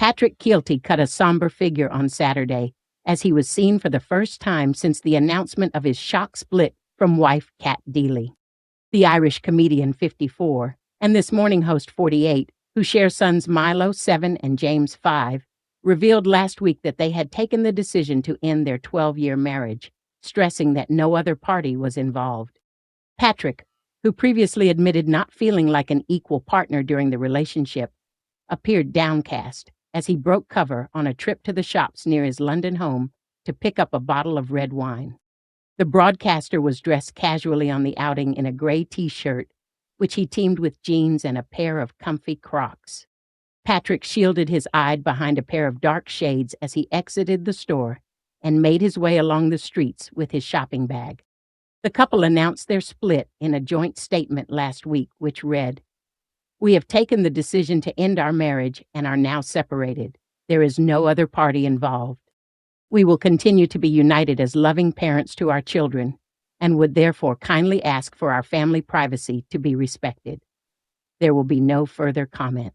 Patrick Kielty cut a somber figure on Saturday as he was seen for the first time since the announcement of his shock split from wife Cat Deeley. The Irish comedian, 54, and This Morning host, 48, who share sons Milo, 7, and James, 5, revealed last week that they had taken the decision to end their 12-year marriage, stressing that no other party was involved. Patrick, who previously admitted not feeling like an equal partner during the relationship, appeared downcast as he broke cover on a trip to the shops near his London home to pick up a bottle of red wine. The broadcaster was dressed casually on the outing in a gray T-shirt, which he teamed with jeans and a pair of comfy Crocs. Patrick shielded his eye behind a pair of dark shades as he exited the store and made his way along the streets with his shopping bag. The couple announced their split in a joint statement last week, which read, "We have taken the decision to end our marriage and are now separated. There is no other party involved. We will continue to be united as loving parents to our children and would therefore kindly ask for our family privacy to be respected. There will be no further comment."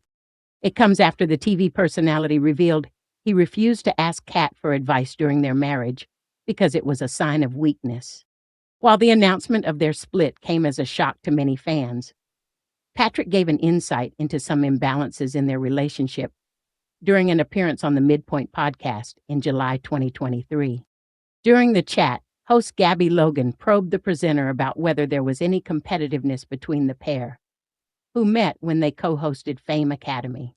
It comes after the TV personality revealed he refused to ask Cat for advice during their marriage because it was a sign of weakness. While the announcement of their split came as a shock to many fans, Patrick gave an insight into some imbalances in their relationship during an appearance on the Midpoint podcast in July 2023. During the chat, host Gabby Logan probed the presenter about whether there was any competitiveness between the pair, who met when they co-hosted Fame Academy.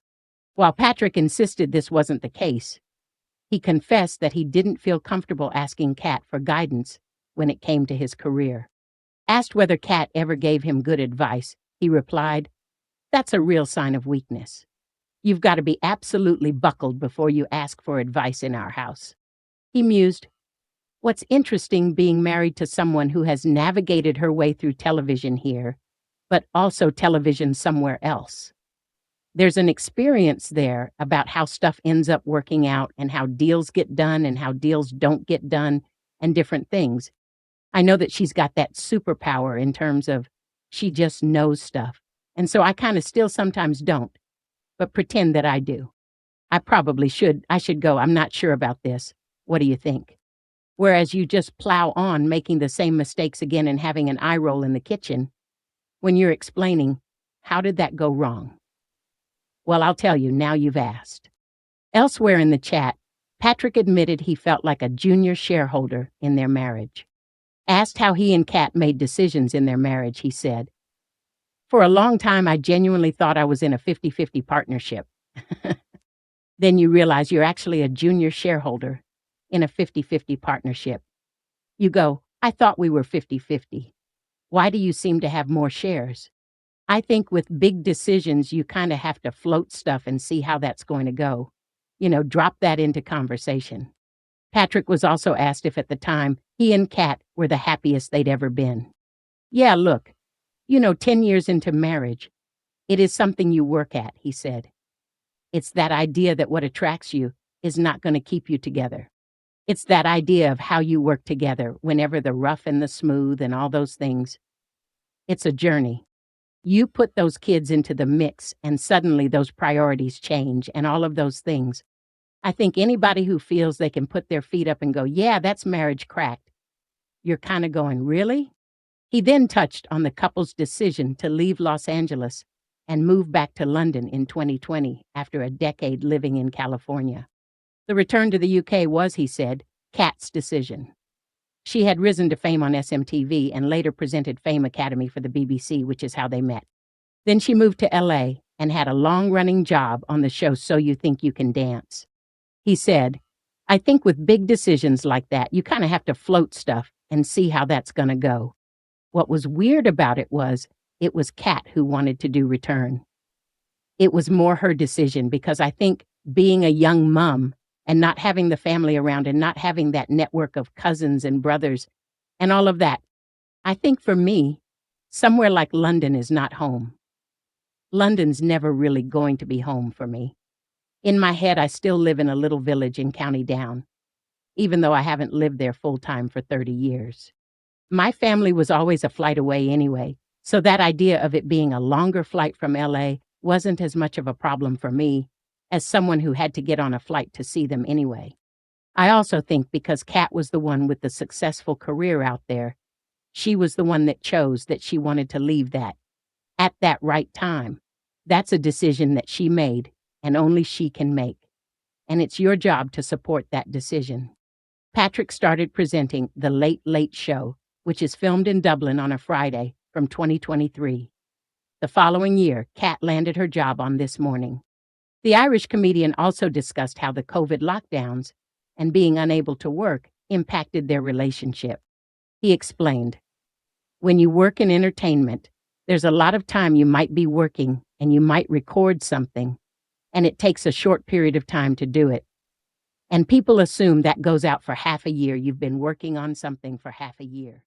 While Patrick insisted this wasn't the case, he confessed that he didn't feel comfortable asking Cat for guidance when it came to his career. Asked whether Cat ever gave him good advice, he replied, "That's a real sign of weakness. You've got to be absolutely buckled before you ask for advice in our house." He mused, "What's interesting being married to someone who has navigated her way through television here, but also television somewhere else. There's an experience there about how stuff ends up working out and how deals get done and how deals don't get done and different things. I know that she's got that superpower in terms of she just knows stuff. And so I kind of still sometimes don't, but pretend that I do. I should go. I'm not sure about this. What do you think?" Whereas you just plow on making the same mistakes again and having an eye roll in the kitchen when you're explaining, how did that go wrong? Well, I'll tell you, now you've asked. Elsewhere in the chat, Patrick admitted he felt like a junior shareholder in their marriage. Asked how he and Cat made decisions in their marriage, he said, "For a long time, I genuinely thought I was in a 50-50 partnership." Then you realize you're actually a junior shareholder in a 50-50 partnership. You go, "I thought we were 50-50. Why do you seem to have more shares?" I think with big decisions, you kind of have to float stuff and see how that's going to go. Drop that into conversation. Patrick was also asked if at the time he and Cat were the happiest they'd ever been. "Yeah, look, 10 years into marriage, it is something you work at," he said. "It's that idea that what attracts you is not going to keep you together. It's that idea of how you work together whenever the rough and the smooth and all those things. It's a journey. You put those kids into the mix and suddenly those priorities change and all of those things. I think anybody who feels they can put their feet up and go, 'Yeah, that's marriage cracked,' you're kind of going, 'Really?'" He then touched on the couple's decision to leave Los Angeles and move back to London in 2020 after a decade living in California. The return to the UK was, he said, Cat's decision. She had risen to fame on SMTV and later presented Fame Academy for the BBC, which is how they met. Then she moved to LA and had a long-running job on the show So You Think You Can Dance. He said, "I think with big decisions like that, you kind of have to float stuff and see how that's going to go." What was weird about it was Cat who wanted to do return. It was more her decision because I think being a young mom and not having the family around and not having that network of cousins and brothers and all of that, I think for me, somewhere like London is not home. London's never really going to be home for me. In my head, I still live in a little village in County Down, even though I haven't lived there full-time for 30 years. My family was always a flight away anyway, so that idea of it being a longer flight from LA wasn't as much of a problem for me as someone who had to get on a flight to see them anyway. I also think because Kat was the one with the successful career out there, she was the one that chose that she wanted to leave that at that right time. That's a decision that she made and only she can make. And it's your job to support that decision. Patrick started presenting The Late Late Show, which is filmed in Dublin on a Friday from 2023. The following year, Kat landed her job on This Morning. The Irish comedian also discussed how the COVID lockdowns and being unable to work impacted their relationship. He explained, "When you work in entertainment, there's a lot of time you might be working and you might record something, and it takes a short period of time to do it. And people assume that goes out for half a year. You've been working on something for half a year.